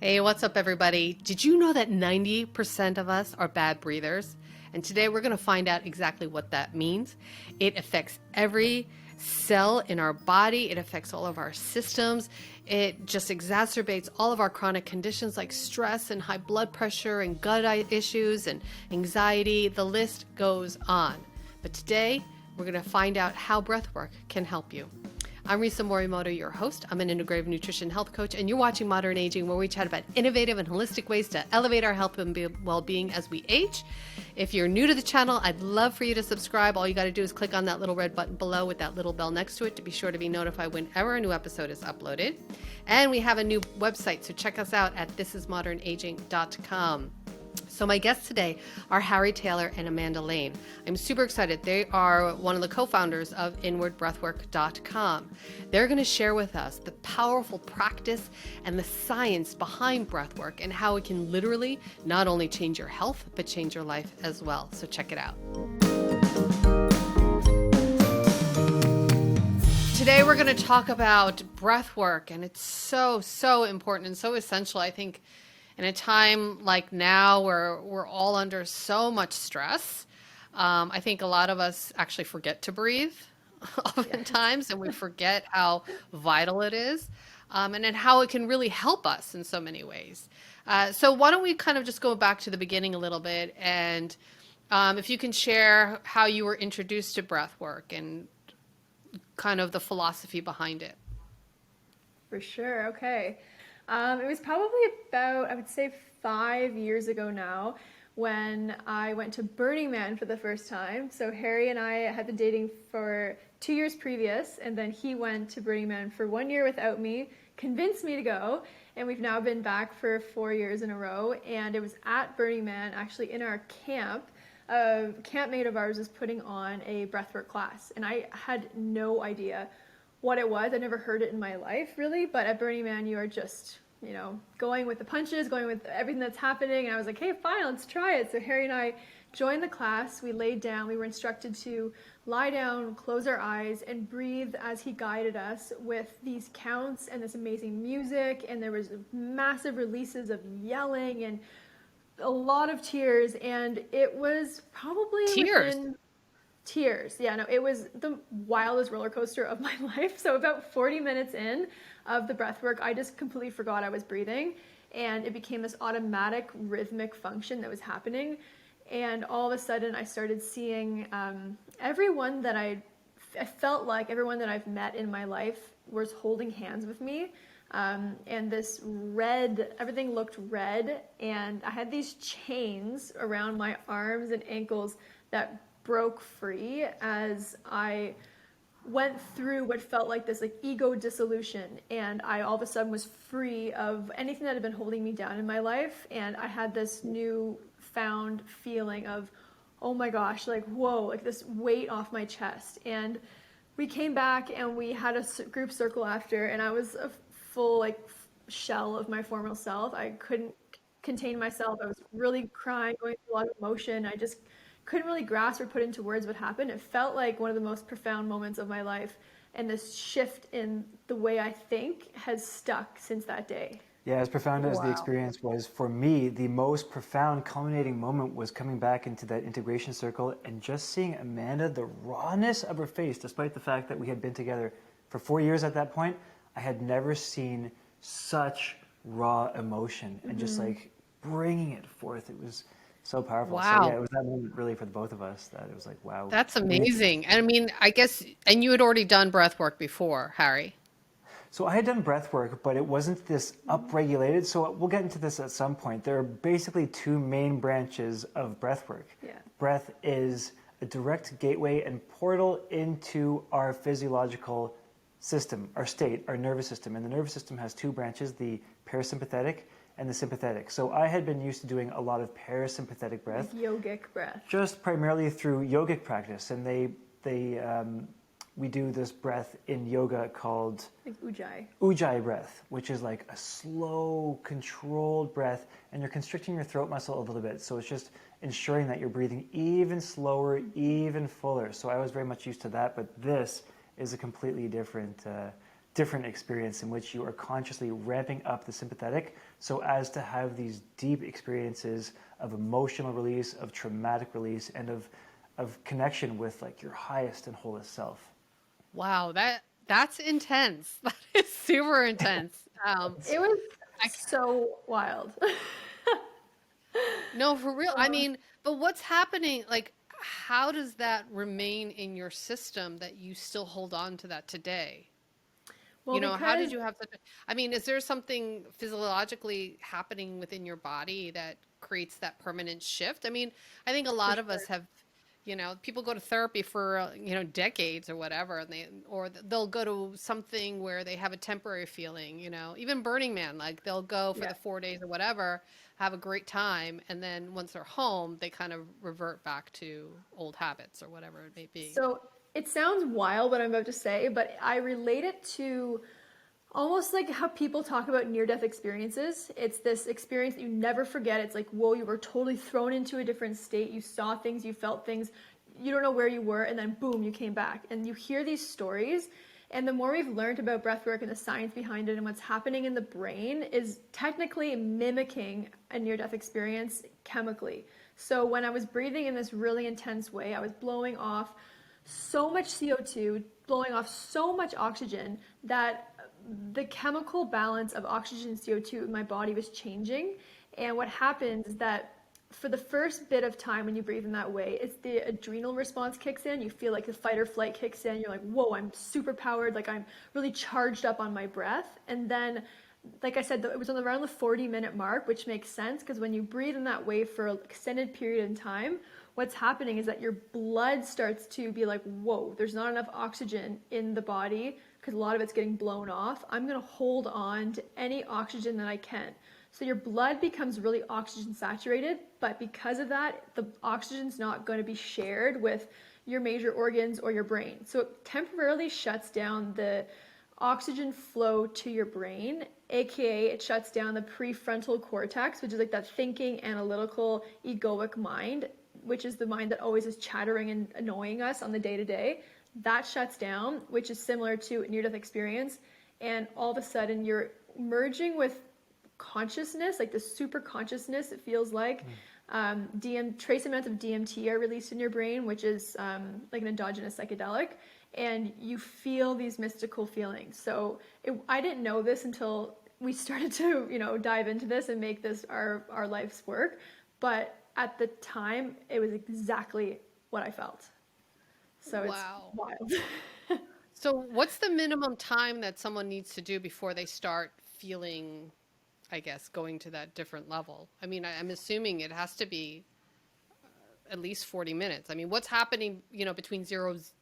Hey, what's up, everybody? Did you know that 90% of us are bad breathers? And today we're going to find out exactly what that means. It affects every cell in our body, it affects all of our systems. It just exacerbates all of our chronic conditions like stress and high blood pressure and gut issues and anxiety. The list goes on. But today we're going to find out how breathwork can help you. I'm Risa Morimoto, your host. I'm an integrative nutrition health coach, and you're watching Modern Aging, where we chat about innovative and holistic ways to elevate our health and well-being as we age. If you're new to the channel, I'd love for you to subscribe. All you got to do is click on that little red button below with that little bell next to it to be sure to be notified whenever a new episode is uploaded. And we have a new website, so check us out at thisismodernaging.com. So my guests today are Harry Taylor and Amanda Laine. I'm super excited. They are one of the co-founders of InwardBreathwork.com. They're going to share with us the powerful practice and the science behind breathwork and how it can literally not only change your health, but change your life as well. So check it out. Today we're going to talk about breathwork, and it's so important and so essential, I think, in a time like now where we're all under so much stress. I think a lot of us actually forget to breathe oftentimes, and we forget how vital it is, and then how it can really help us in so many ways. So why don't we kind of just go back to the beginning a little bit, and if you can share how you were introduced to breath work and kind of the philosophy behind it. For sure. Okay. It was probably about, I would say, 5 years ago now when I went to Burning Man for the first time. So Harry and I had been dating for 2 years previous, and then he went to Burning Man for 1 year without me, convinced me to go, and we've now been back for 4 years in a row. And it was at Burning Man, actually in our camp. A campmate of ours was putting on a breathwork class, and I had no idea what it was. I'd never heard it in my life, really, but at Burning Man, you are just, going with the punches, going with everything that's happening, and I was like, hey, fine, let's try it. So Harry and I joined the class. We laid down. We were instructed to lie down, close our eyes, and breathe as he guided us with these counts and this amazing music, and there was massive releases of yelling and a lot of tears, and it was probably Tears. within tears. Yeah, no, it was the wildest roller coaster of my life. So about 40 minutes in of the breath work, I just completely forgot I was breathing, and it became this automatic rhythmic function that was happening. And all of a sudden I started seeing everyone that I felt like everyone that I've met in my life was holding hands with me. And this red, everything looked red, and I had these chains around my arms and ankles that broke free as I went through what felt like this ego dissolution, and I all of a sudden was free of anything that had been holding me down in my life. And I had this new found feeling of, oh my gosh, whoa, this weight off my chest. And we came back and we had a group circle after, and I was a full shell of my former self. I couldn't contain myself. I was really crying, going through a lot of emotion. I just couldn't really grasp or put into words what happened. It felt like one of the most profound moments of my life, and this shift in the way I think has stuck since that day. Yeah, as profound as the experience was, for me, the most profound culminating moment was coming back into that integration circle and just seeing Amanda, the rawness of her face, despite the fact that we had been together for 4 years at that point. I had never seen such raw emotion and just bringing it forth. It was so powerful. Wow. So yeah, it was that moment really for both of us that it was like, wow. That's amazing. And I mean, I guess, and you had already done breath work before, Harry. So I had done breath work, but it wasn't this upregulated. So we'll get into this at some point. There are basically two main branches of breath work. Yeah. Breath is a direct gateway and portal into our physiological system, our state, our nervous system. And the nervous system has two branches, the parasympathetic and the sympathetic. So I had been used to doing a lot of parasympathetic breath. Yogic breath. Just primarily through yogic practice. And we do this breath in yoga called Ujjayi breath, which is like a slow, controlled breath, and you're constricting your throat muscle a little bit. So it's just ensuring that you're breathing even slower, even fuller. So I was very much used to that, but this is a completely different different experience in which you are consciously ramping up the sympathetic so as to have these deep experiences of emotional release, of traumatic release, and of connection with like your highest and wholest self. Wow, that's intense. That is super intense. It was I, so wild. no, for real. I mean, but what's happening? Like, how does that remain in your system that you still hold on to that today? Well, You know, how because did you have such a, I mean, is there something physiologically happening within your body that creates that permanent shift? I mean, I think a for lot of sure. us have, people go to therapy for, decades or whatever, and they'll go to something where they have a temporary feeling, even Burning Man, like they'll go for Yeah. the 4 days or whatever, have a great time, and then once they're home, they kind of revert back to old habits or whatever it may be. So it sounds wild what I'm about to say, but I relate it to almost like how people talk about near-death experiences. It's this experience that you never forget. It's like, whoa, you were totally thrown into a different state. You saw things, you felt things, you don't know where you were, and then boom, you came back. And you hear these stories, and the more we've learned about breathwork and the science behind it and what's happening in the brain is technically mimicking a near-death experience chemically. So when I was breathing in this really intense way, I was blowing off so much CO2, blowing off so much oxygen that the chemical balance of oxygen and CO2 in my body was changing. And what happens is that for the first bit of time when you breathe in that way, it's the adrenal response kicks in. You feel like the fight or flight kicks in. You're like, whoa, I'm super powered. Like I'm really charged up on my breath. And then, like I said, it was on around the 40-minute mark, which makes sense because when you breathe in that way for an extended period in time, what's happening is that your blood starts to be like, whoa, there's not enough oxygen in the body because a lot of it's getting blown off. I'm going to hold on to any oxygen that I can. So your blood becomes really oxygen saturated, but because of that, the oxygen's not going to be shared with your major organs or your brain. So it temporarily shuts down the oxygen flow to your brain, aka it shuts down the prefrontal cortex, which is like that thinking, analytical, egoic mind, which is the mind that always is chattering and annoying us on the day-to-day. That shuts down, which is similar to a near-death experience, and all of a sudden you're merging with consciousness, like the super consciousness, it feels like. Trace amounts of DMT are released in your brain, which is like an endogenous psychedelic, and you feel these mystical feelings. So I didn't know this until we started to, dive into this and make this our life's work. But at the time, it was exactly what I felt. So Wow. it's wild. So what's the minimum time that someone needs to do before they start feeling, I guess, going to that different level? I mean, I'm assuming it has to be at least 40 minutes. I mean, what's happening, between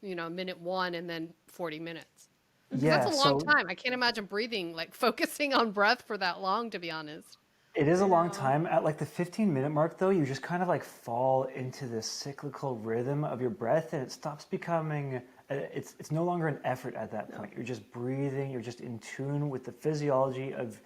minute one and then 40 minutes? Because that's Yeah, a long so time. I can't imagine breathing, like focusing on breath for that long, to be honest. it is a I long know. time. At like the 15-minute mark, though, you just kind of like fall into this cyclical rhythm of your breath, and it stops becoming. It's no longer an effort at that point. You're just breathing. You're just in tune with the physiology of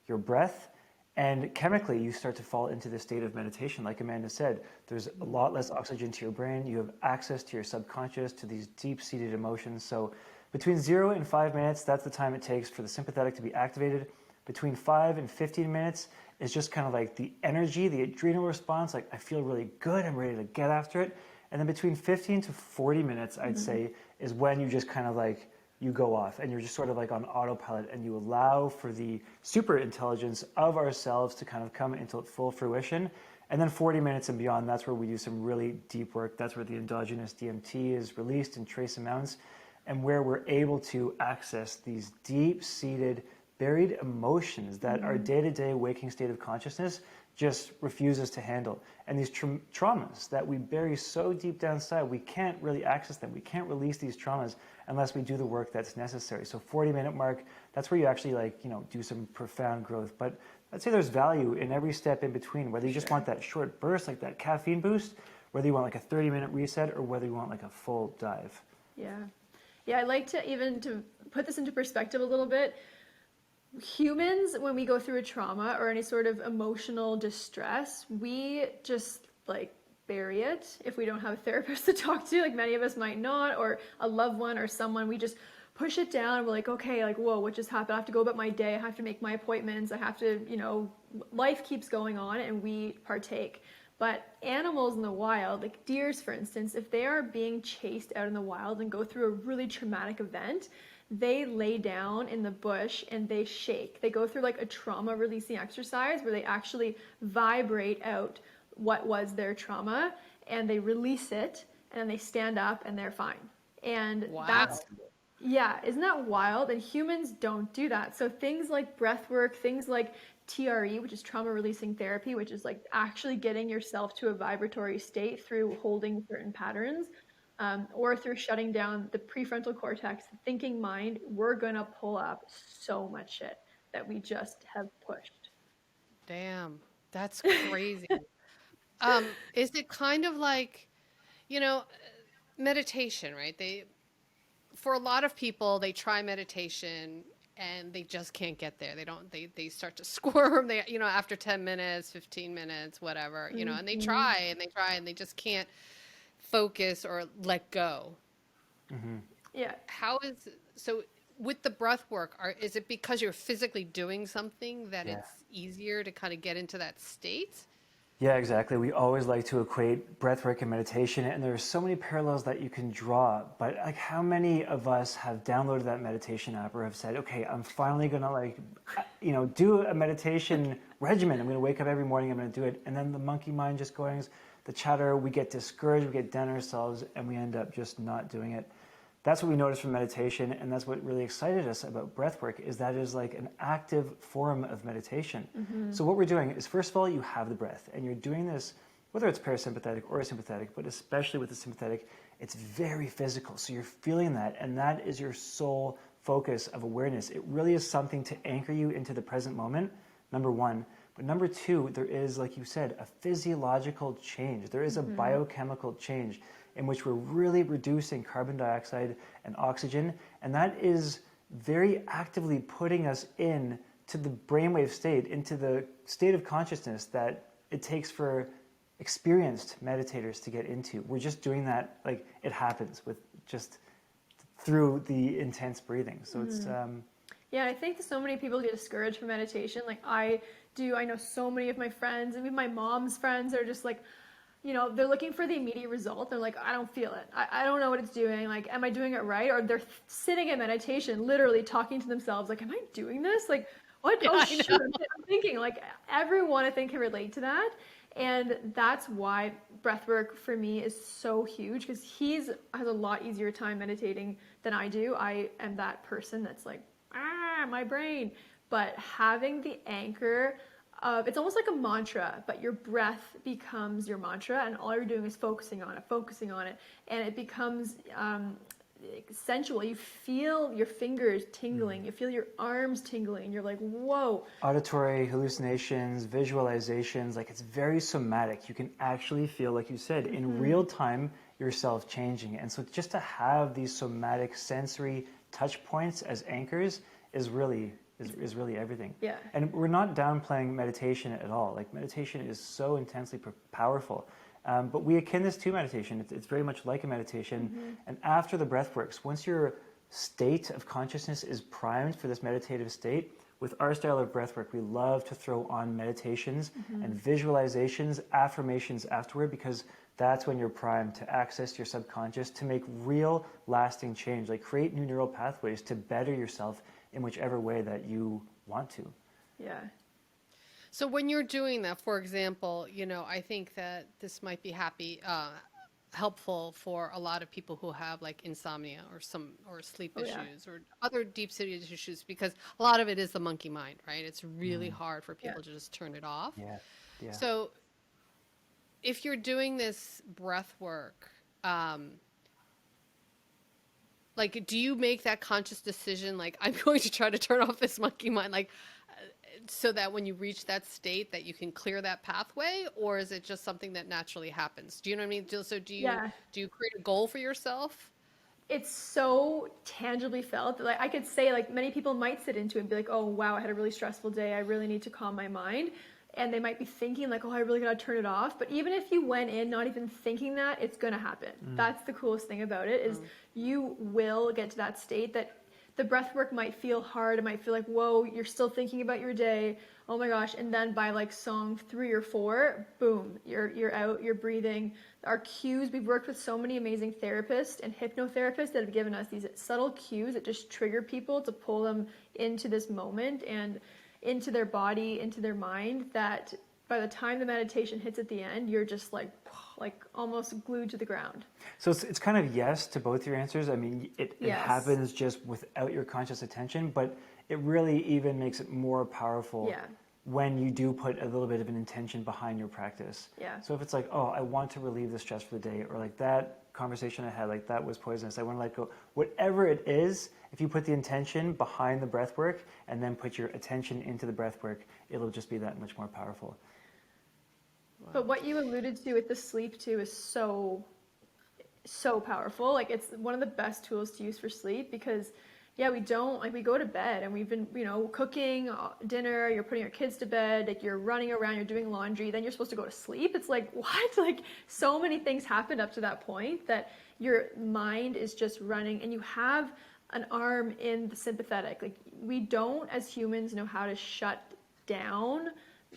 your breath, and chemically, you start to fall into this state of meditation. Like Amanda said, there's a lot less oxygen to your brain. You have access to your subconscious, to these deep-seated emotions. So, between 0 and 5 minutes, that's the time it takes for the sympathetic to be activated. Between 5 and 15 minutes is just kind of like the energy, the adrenal response, like I feel really good, I'm ready to get after it. And then between 15 to 40 minutes, I'd say, is when you just kind of like, you go off and you're just sort of like on autopilot and you allow for the super intelligence of ourselves to kind of come into full fruition. And then 40 minutes and beyond, that's where we do some really deep work. That's where the endogenous DMT is released in trace amounts and where we're able to access these deep-seated buried emotions that our day-to-day waking state of consciousness just refuses to handle. And these traumas that we bury so deep down inside, we can't really access them. We can't release these traumas unless we do the work that's necessary. So 40-minute mark, that's where you actually do some profound growth. But I'd say there's value in every step in between, whether you just want that short burst, like that caffeine boost, whether you want like a 30-minute reset, or whether you want like a full dive. Yeah. Yeah, I like to put this into perspective a little bit. Humans, when we go through a trauma or any sort of emotional distress, we just like bury it if we don't have a therapist to talk to, like many of us might not, or a loved one or someone. We just push it down. We're like, okay, like, whoa, what just happened? I have to go about my day. I have to make my appointments. I have to, life keeps going on, and we partake. But animals in the wild, like deers, for instance, if they are being chased out in the wild and go through a really traumatic event, they lay down in the bush and they shake. They go through like a trauma releasing exercise where they actually vibrate out what was their trauma, and they release it, and then they stand up and they're fine. And Wow. yeah, isn't that wild? And humans don't do that. So things like breath work, things like TRE, which is trauma releasing therapy, which is like actually getting yourself to a vibratory state through holding certain patterns, or through shutting down the prefrontal cortex, the thinking mind, we're going to pull up so much shit that we just have pushed. Damn. That's crazy. Is it kind of like, you know, meditation, right? For a lot of people, they try meditation and they just can't get there. They start to squirm. After 10 minutes, 15 minutes, whatever, and they try and they try and they just can't focus or let go. Yeah. So with the breath work, is it because you're physically doing something that Yeah. it's easier to kind of get into that state? Yeah, exactly. We always like to equate breathwork and meditation, and there are so many parallels that you can draw. But like, how many of us have downloaded that meditation app or have said, okay, I'm finally gonna do a meditation regimen. I'm gonna wake up every morning, I'm gonna do it. And then the monkey mind just goes, the chatter, we get discouraged, we get down on ourselves, and we end up just not doing it. That's what we noticed from meditation, and that's what really excited us about breathwork, is that it is like an active form of meditation. So what we're doing is, first of all, you have the breath, and you're doing this, whether it's parasympathetic or sympathetic, but especially with the sympathetic, it's very physical. So you're feeling that, and that is your sole focus of awareness. It really is something to anchor you into the present moment, number one. But number two, there is, like you said, a physiological change. There is a biochemical change in which we're really reducing carbon dioxide and oxygen, and that is very actively putting us in to the brainwave state, into the state of consciousness that it takes for experienced meditators to get into. We're just doing that, like it happens with just through the intense breathing. So it's Yeah, I think so many people get discouraged from meditation. Like I know so many of my friends, and even my mom's friends are just like, they're looking for the immediate result. They're like, I don't feel it. I don't know what it's doing. Like, am I doing it right? Or they're sitting in meditation, literally talking to themselves, like, am I doing this? Like, what? Yeah, Oh, I shoot. know. I'm thinking, like, everyone I think can relate to that. And that's why breathwork for me is so huge, because has a lot easier time meditating than I do. I am that person that's like, my brain. But having the anchor of, it's almost like a mantra, but your breath becomes your mantra, and all you're doing is focusing on it, and it becomes sensual. You feel your fingers tingling, you feel your arms tingling, you're like, whoa. auditory hallucinations, visualizations, like it's very somatic. You can actually feel, like you said, in real time yourself changing. And so just to have these somatic sensory touch points as anchors is really everything. Yeah. And we're not downplaying meditation at all. Like, meditation is so intensely powerful. But we akin this to meditation. It's very much like a meditation. And after the breath works, once your state of consciousness is primed for this meditative state, with our style of breath work, we love to throw on meditations and visualizations, affirmations afterward, because that's when you're primed to access your subconscious, to make real lasting change, like create new neural pathways to better yourself in whichever way that you want to. Yeah. So when you're doing that, for example, I think that this might be helpful for a lot of people who have like insomnia or sleep issues or other deep-seated issues, because a lot of it is the monkey mind, right? It's really hard for people to just turn it off. Yeah. So if you're doing this breath work, like, do you make that conscious decision, like, I'm going to try to turn off this monkey mind, like, so that when you reach that state that you can clear that pathway? Or is it just something that naturally happens? Do you know what I mean? So do you create a goal for yourself? It's so tangibly felt that, like, I could say, like, many people might sit into it and be like, oh wow, I had a really stressful day, I really need to calm my mind. And they might be thinking like, oh, I really gotta turn it off. But even if you went in not even thinking that, it's gonna happen. That's the coolest thing about it, is you will get to that state that the breath work might feel hard. It might feel like, whoa, you're still thinking about your day. Oh my gosh. And then by like song 3 or 4, boom, you're out, you're breathing. Our cues, we've worked with so many amazing therapists and hypnotherapists that have given us these subtle cues that just trigger people to pull them into this moment and into their body, into their mind, that by the time the meditation hits at the end, you're just like almost glued to the ground. So it's kind of yes to both your answers. I mean, it Yes. happens just without your conscious attention, but it really even makes it more powerful Yeah. when you do put a little bit of an intention behind your practice. Yeah. So if it's like, oh, I want to relieve the stress for the day, or like that conversation I had, like that was poisonous, I want to let go. Whatever it is, if you put the intention behind the breath work and then put your attention into the breath work, it'll just be that much more powerful. But what you alluded to with the sleep too is so powerful. Like it's one of the best tools to use for sleep, because yeah, we go to bed and we've been, cooking dinner, you're putting your kids to bed, like you're running around, you're doing laundry, then you're supposed to go to sleep. It's like, what? Like so many things happened up to that point that your mind is just running, and you have an arm in the sympathetic. Like we don't as humans know how to shut down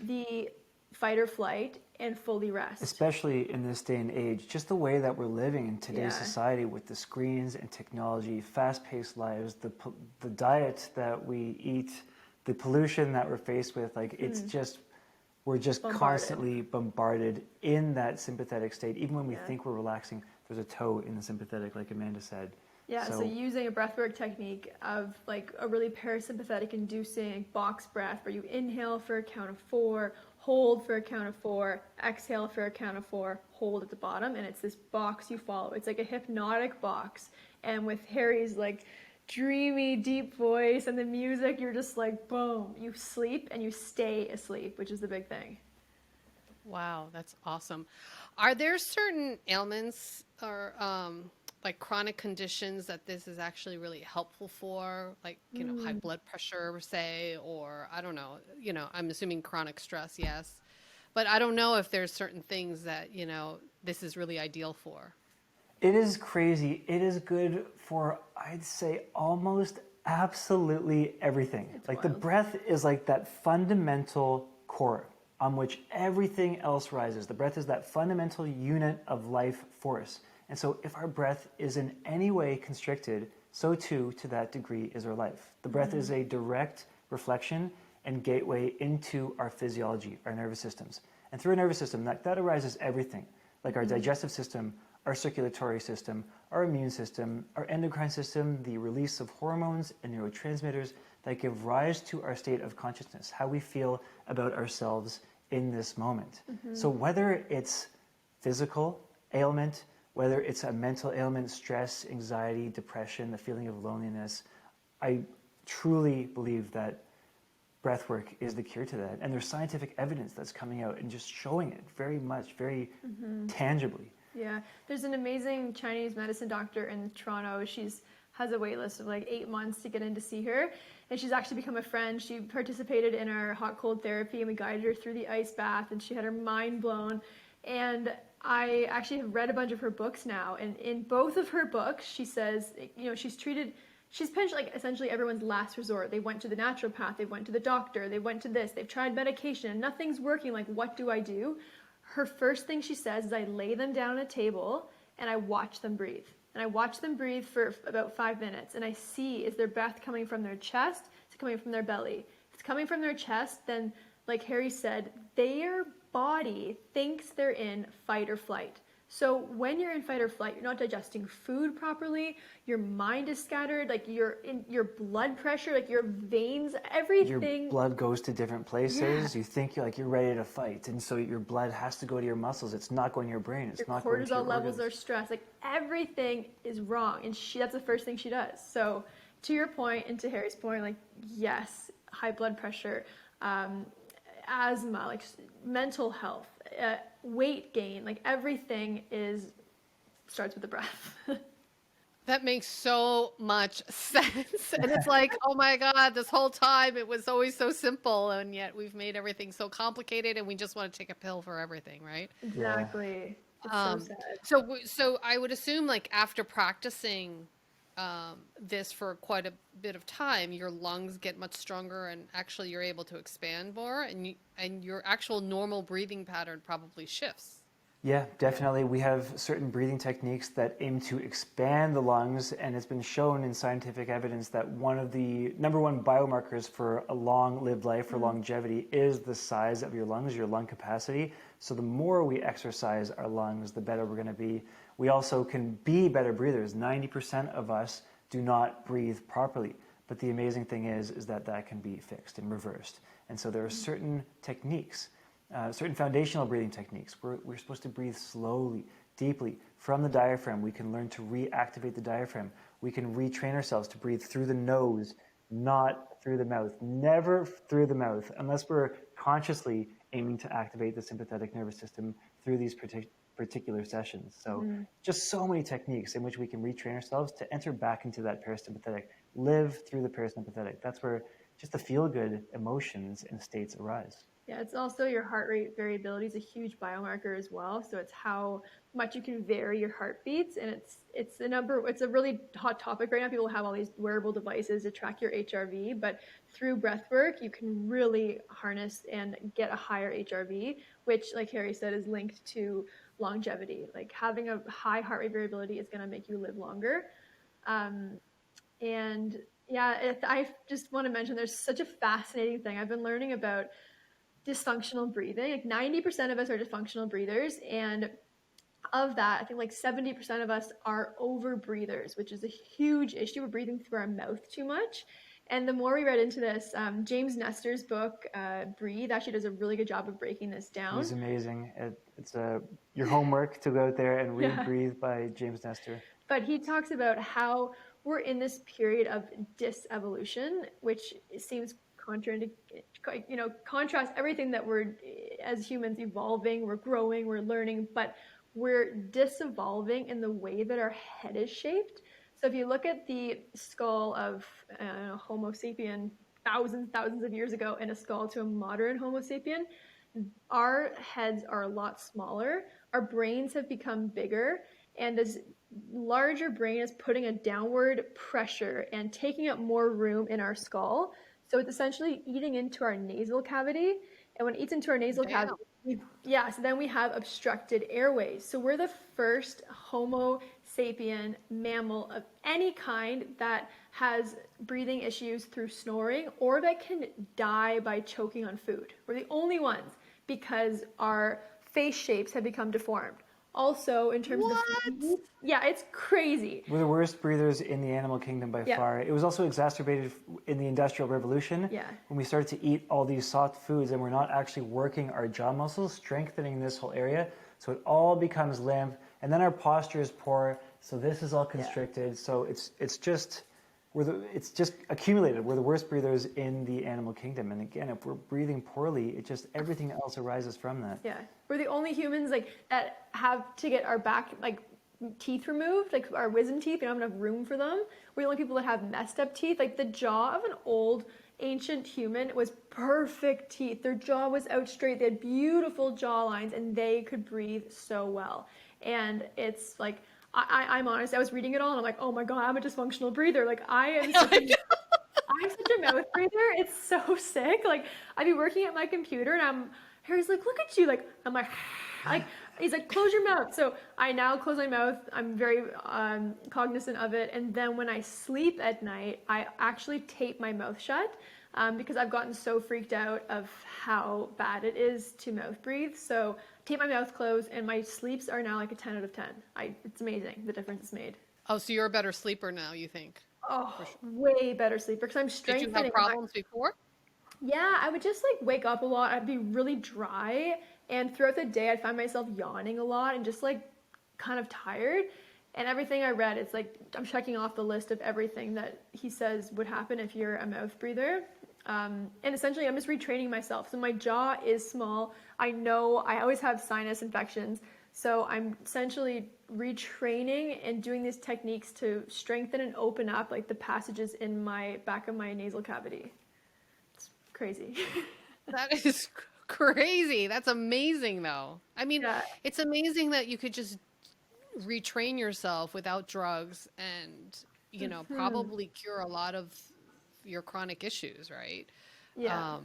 the fight or flight and fully rest. Especially in this day and age, just the way that we're living in today's Yeah. society with the screens and technology, fast-paced lives, the diet that we eat, the pollution that we're faced with, like it's just, we're just Bombarded. constantly bombarded in that sympathetic state. Even when we Yeah. think we're relaxing, there's a toe in the sympathetic, like Amanda said. Yeah, so using a breathwork technique of like a really parasympathetic inducing box breath where you inhale for a count of 4, hold for a count of 4, exhale for a count of 4, hold at the bottom, and it's this box you follow. It's like a hypnotic box. And with Harry's like dreamy, deep voice and the music, you're just like, boom, you sleep and you stay asleep, which is the big thing. Wow, that's awesome. Are there certain ailments or like chronic conditions that this is actually really helpful for, like, high blood pressure, say, or I don't know, I'm assuming chronic stress, yes. But I don't know if there's certain things that, this is really ideal for. It is crazy. It is good for, I'd say, almost absolutely everything. It's like wild. the breath is like that fundamental core on which everything else rises. The breath is that fundamental unit of life force. And so if our breath is in any way constricted, so too to that degree is our life. The breath is a direct reflection and gateway into our physiology, our nervous systems. And through a nervous system, that arises everything, like our digestive system, our circulatory system, our immune system, our endocrine system, the release of hormones and neurotransmitters that give rise to our state of consciousness, how we feel about ourselves in this moment. So whether it's physical ailment, whether it's a mental ailment, stress, anxiety, depression, the feeling of loneliness, I truly believe that breathwork is the cure to that. And there's scientific evidence that's coming out and just showing it very much, very tangibly. Yeah, there's an amazing Chinese medicine doctor in Toronto. Has a wait list of like 8 months to get in to see her. And she's actually become a friend. She participated in our hot cold therapy and we guided her through the ice bath and she had her mind blown. And I actually have read a bunch of her books now. And in both of her books, she says, she's been like essentially everyone's last resort. They went to the naturopath, they went to the doctor, they went to this, they've tried medication and nothing's working. Like, what do I do? Her first thing she says is I lay them down at a table and I watch them breathe. And I watch them breathe for about 5 minutes. And I see, is their breath coming from their chest? Is it coming from their belly? If it's coming from their chest, then, like Harry said, their body thinks they're in fight or flight. So when you're in fight or flight, you're not digesting food properly, your mind is scattered, like your blood pressure, like your veins, everything. Your blood goes to different places. Yeah. You think you're ready to fight. And so your blood has to go to your muscles. It's not going to your brain. It's not going to your Cortisol levels organs. are stressed. Like everything is wrong. And that's the first thing she does. So to your point and to Harry's point, like, yes, high blood pressure, asthma, like mental health, weight gain, like everything starts with the breath. That makes so much sense. And it's like, oh my God, this whole time it was always so simple. And yet we've made everything so complicated and we just want to take a pill for everything, right? Exactly. It's so sad. So I would assume like after practicing this for quite a bit of time, your lungs get much stronger, and actually you're able to expand more, and your actual normal breathing pattern probably shifts. Yeah, definitely. We have certain breathing techniques that aim to expand the lungs, and it's been shown in scientific evidence that one of the number one biomarkers for a long-lived life, for longevity, is the size of your lungs, your lung capacity. So the more we exercise our lungs, the better we're going to be. We also can be better breathers. 90% of us do not breathe properly. But the amazing thing is that that can be fixed and reversed. And so there are certain techniques, certain foundational breathing techniques. We're supposed to breathe slowly, deeply from the diaphragm. We can learn to reactivate the diaphragm. We can retrain ourselves to breathe through the nose, not through the mouth. Never through the mouth, unless we're consciously aiming to activate the sympathetic nervous system through these particular sessions. So just so many techniques in which we can retrain ourselves to enter back into that parasympathetic, live through the parasympathetic. That's where just the feel-good emotions and states arise. Yeah, it's also your heart rate variability is a huge biomarker as well. So it's how much you can vary your heartbeats, and it's a really hot topic right now. People have all these wearable devices to track your HRV, but through breath work, you can really harness and get a higher HRV, which, like Harry said, is linked to longevity. Like having a high heart rate variability is going to make you live longer. And yeah, I just want to mention there's such a fascinating thing I've been learning about dysfunctional breathing. Like 90% of us are dysfunctional breathers, and of that, I think like 70% of us are over breathers, which is a huge issue. We're breathing through our mouth too much. And the more we read into this, James Nestor's book, Breathe, actually does a really good job of breaking this down. He's amazing. It's your homework to go out there and read Breathe by James Nestor. But he talks about how we're in this period of disevolution, which seems contrast everything that we're, as humans, evolving, we're growing, we're learning, but we're disevolving in the way that our head is shaped. So if you look at the skull of Homo sapien thousands of years ago and a skull to a modern Homo sapien, our heads are a lot smaller. Our brains have become bigger, and this larger brain is putting a downward pressure and taking up more room in our skull. So it's essentially eating into our nasal cavity. And when it eats into our nasal cavity, so then we have obstructed airways. So we're the first Homo sapien mammal of any kind that has breathing issues through snoring or that can die by choking on food. We're the only ones because our face shapes have become deformed. Also, in terms of food, it's crazy. We're the worst breathers in the animal kingdom by far. It was also exacerbated in the Industrial Revolution when we started to eat all these soft foods and we're not actually working our jaw muscles, strengthening this whole area. So it all becomes limp, and then our posture is poor. So this is all constricted. So it's just accumulated. We're the worst breathers in the animal kingdom. And again, if we're breathing poorly, everything else arises from that. Yeah, we're the only humans that have to get our back teeth removed, like our wisdom teeth. We don't have enough room for them. We're the only people that have messed up teeth. Like the jaw of an old ancient human was perfect teeth. Their jaw was out straight. They had beautiful jaw lines, and they could breathe so well. And it's like, I'm honest, I was reading it all and I'm like, oh my God, I'm a dysfunctional breather. Like I'm such a mouth breather. It's so sick. Like I'd be working at my computer and Harry's like, look at you. Like, I'm like, he's like, close your mouth. So I now close my mouth. I'm very cognizant of it. And then when I sleep at night, I actually tape my mouth shut because I've gotten so freaked out of how bad it is to mouth breathe. So tape my mouth closed, and my sleeps are now like a 10 out of 10. It's amazing the difference it's made. Oh, so you're a better sleeper now, you think? Oh, way better sleeper because I'm strengthening. Did you have problems before? Yeah, I would just wake up a lot. I'd be really dry, and throughout the day I'd find myself yawning a lot and just kind of tired. And everything I read, it's like I'm checking off the list of everything that he says would happen if you're a mouth breather. And essentially I'm just retraining myself. So my jaw is small. I know I always have sinus infections. So I'm essentially retraining and doing these techniques to strengthen and open up the passages in my back of my nasal cavity. It's crazy. That is crazy. That's amazing though. I mean, it's amazing that you could just retrain yourself without drugs and, you know, probably cure a lot of your chronic issues, right? Yeah.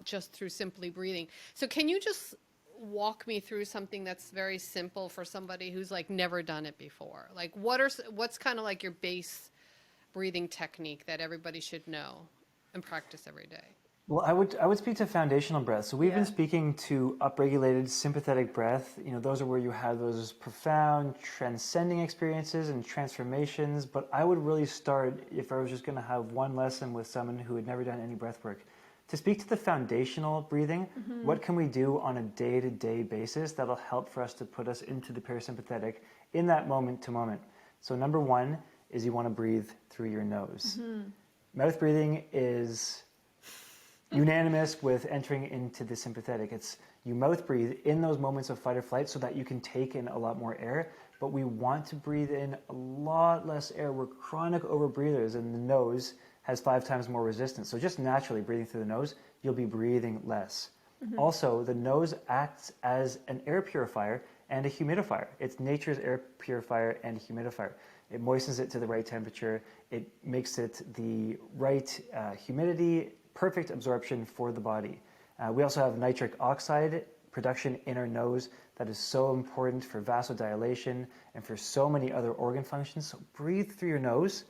Just through simply breathing. So can you just walk me through something that's very simple for somebody who's like never done it before? Like what's kind of like your base breathing technique that everybody should know and practice every day? Well, I would speak to foundational breath. So we've been Yeah. speaking to upregulated sympathetic breath. You know, those are where you have those profound transcending experiences and transformations. But I would really start, if I was just going to have one lesson with someone who had never done any breath work, to speak to the foundational breathing. What can we do on a day-to-day basis that'll help for us to put us into the parasympathetic in that moment to moment? So number one is you want to breathe through your nose. Mouth breathing is unanimous with entering into the sympathetic. It's you mouth breathe in those moments of fight or flight so that you can take in a lot more air, but we want to breathe in a lot less air. We're chronic overbreathers, and the nose has 5 times more resistance. So just naturally breathing through the nose, you'll be breathing less. Also, the nose acts as an air purifier and a humidifier. It's nature's air purifier and humidifier. It moistens it to the right temperature. It makes it the right humidity, perfect absorption for the body. We also have nitric oxide production in our nose that is so important for vasodilation and for so many other organ functions. So breathe through your nose.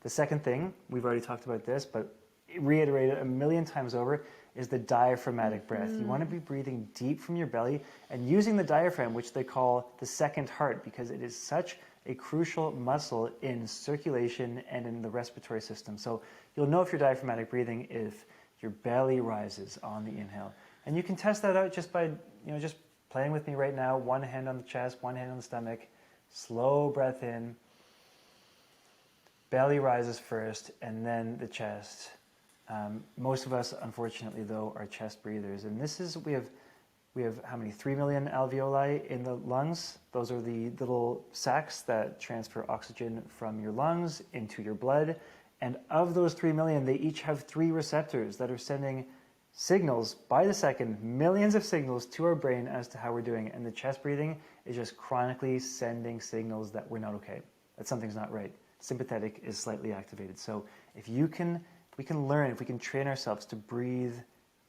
The second thing, we've already talked about this, but reiterated a million times over, is the diaphragmatic breath. You want to be breathing deep from your belly and using the diaphragm, which they call the second heart, because it is such a crucial muscle in circulation and in the respiratory system. So you'll know if you're diaphragmatic breathing if your belly rises on the inhale. And you can test that out just by, just playing with me right now. One hand on the chest, one hand on the stomach. Slow breath in. Belly rises first, and then the chest. Most of us, unfortunately, though, are chest breathers. And this is, we have how many? 3 million alveoli in the lungs. Those are the little sacs that transfer oxygen from your lungs into your blood. And of those 3 million, they each have 3 receptors that are sending signals by the second, millions of signals to our brain as to how we're doing. And the chest breathing is just chronically sending signals that we're not okay, that something's not right. Sympathetic is slightly activated. So if we can learn, if we can train ourselves to breathe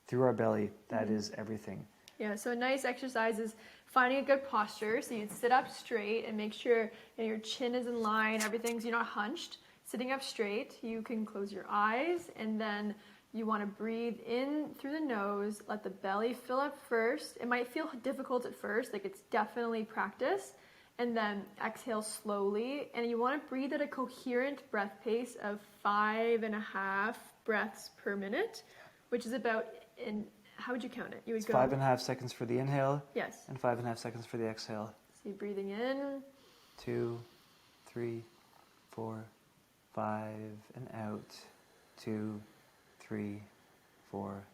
through our belly, that is everything. Yeah, so a nice exercise is finding a good posture. So you'd sit up straight and make sure your chin is in line, you're not hunched. Sitting up straight, you can close your eyes, and then you want to breathe in through the nose, let the belly fill up first. It might feel difficult at first, like it's definitely practice. And then exhale slowly, and you want to breathe at a coherent breath pace of 5.5 breaths per minute, which is about, how would you count it? You would It's go 5.5 seconds for the inhale. Yes. And 5.5 seconds for the exhale. So you're breathing in. 2, 3, 4, 5, and out. 2, 3, 4,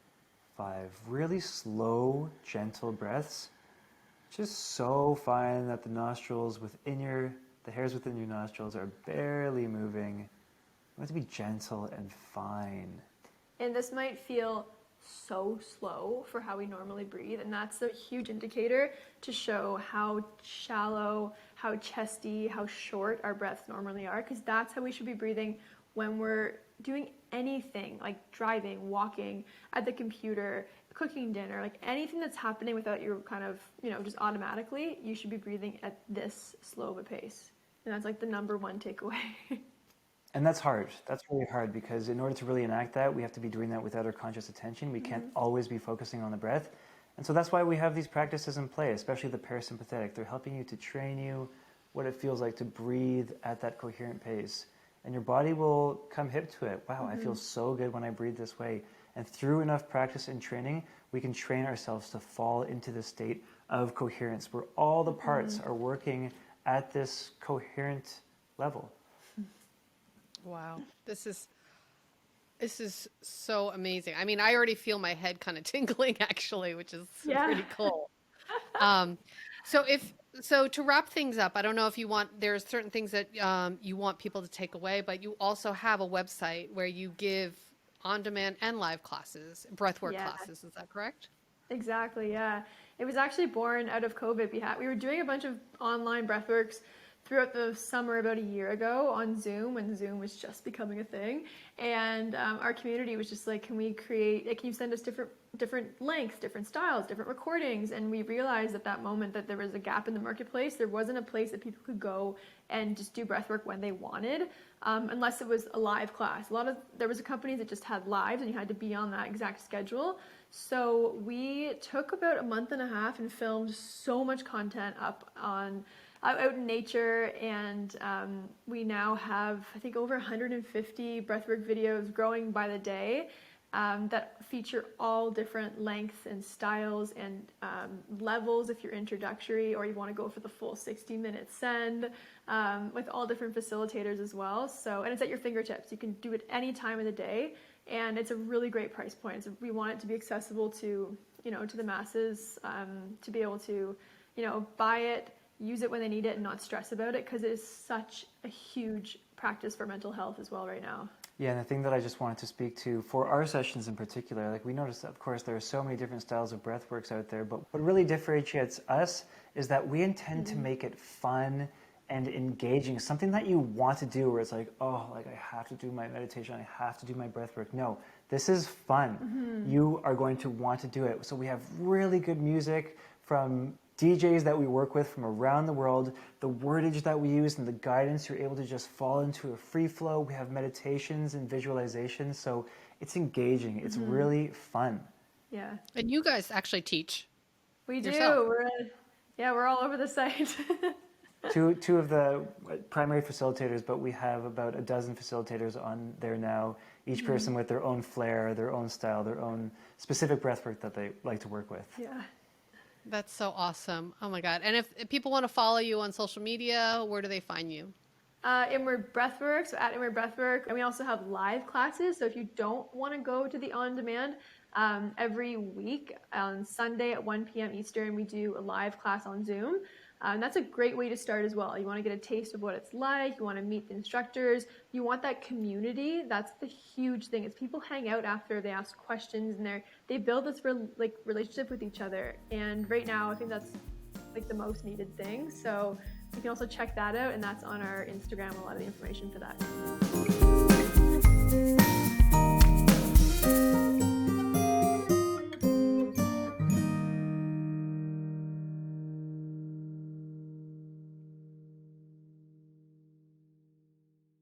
5. Really slow, gentle breaths. Just so fine that the nostrils the hairs within your nostrils are barely moving. You want it to be gentle and fine. And this might feel so slow for how we normally breathe, and that's a huge indicator to show how shallow, how chesty, how short our breaths normally are, because that's how we should be breathing when we're doing anything like driving, walking, at the computer, cooking dinner, like anything that's happening without you kind of, just automatically, you should be breathing at this slow of a pace. And that's like the number one takeaway. And that's hard. That's really hard because in order to really enact that, we have to be doing that without our conscious attention. We can't always be focusing on the breath. And so that's why we have these practices in play, especially the parasympathetic. They're helping you to train you what it feels like to breathe at that coherent pace. And your body will come hip to it. Wow, I feel so good when I breathe this way. And through enough practice and training, we can train ourselves to fall into this state of coherence where all the parts are working at this coherent level. Wow. This is so amazing. I mean, I already feel my head kind of tingling actually, which is pretty cool. So to wrap things up, I don't know if there's certain things that you want people to take away, but you also have a website where you give on-demand and live classes, breathwork classes. Is that correct? Exactly, yeah. It was actually born out of COVID. We were doing a bunch of online breathworks throughout the summer about a year ago on Zoom, when Zoom was just becoming a thing. And our community was just like, can you send us different lengths, different styles, different recordings? And we realized at that moment that there was a gap in the marketplace. There wasn't a place that people could go and just do breathwork when they wanted, unless it was a live class. There was a company that just had lives and you had to be on that exact schedule. So we took about a month and a half and filmed so much content up out in nature, and we now have, I think, over 150 breathwork videos growing by the day that feature all different lengths and styles and levels if you're introductory or you want to go for the full 60-minute send, with all different facilitators as well. So, and it's at your fingertips. You can do it any time of the day, and it's a really great price point. So we want it to be accessible to, to the masses, to be able to, buy it, use it when they need it, and not stress about it, because it is such a huge practice for mental health as well right now. Yeah, and the thing that I just wanted to speak to for our sessions in particular, like we noticed, of course, there are so many different styles of breathworks out there, but what really differentiates us is that we intend to make it fun and engaging, something that you want to do, where it's like, oh, like I have to do my meditation, I have to do my breathwork. No, this is fun. You are going to want to do it. So we have really good music from DJs that we work with from around the world, the wordage that we use and the guidance, you're able to just fall into a free flow. We have meditations and visualizations, so it's engaging. It's really fun. Yeah. And you guys actually teach. We do. yourself. We're all over the site. Two of the primary facilitators, but we have about a dozen facilitators on there now, each person with their own flair, their own style, their own specific breathwork that they like to work with. Yeah. That's so awesome. Oh my God. And if people want to follow you on social media, where do they find you? Inward Breathwork, so at Inward Breathwork. And we also have live classes. So if you don't want to go to the on-demand, every week on Sunday at 1 p.m. Eastern, we do a live class on Zoom. And that's a great way to start as well. You want to get a taste of what it's like. You want to meet the instructors. You want that community. That's the huge thing. Is people hang out after, they ask questions, and they build this relationship with each other. And right now, I think that's like the most needed thing. So you can also check that out, and that's on our Instagram. A lot of the information for that.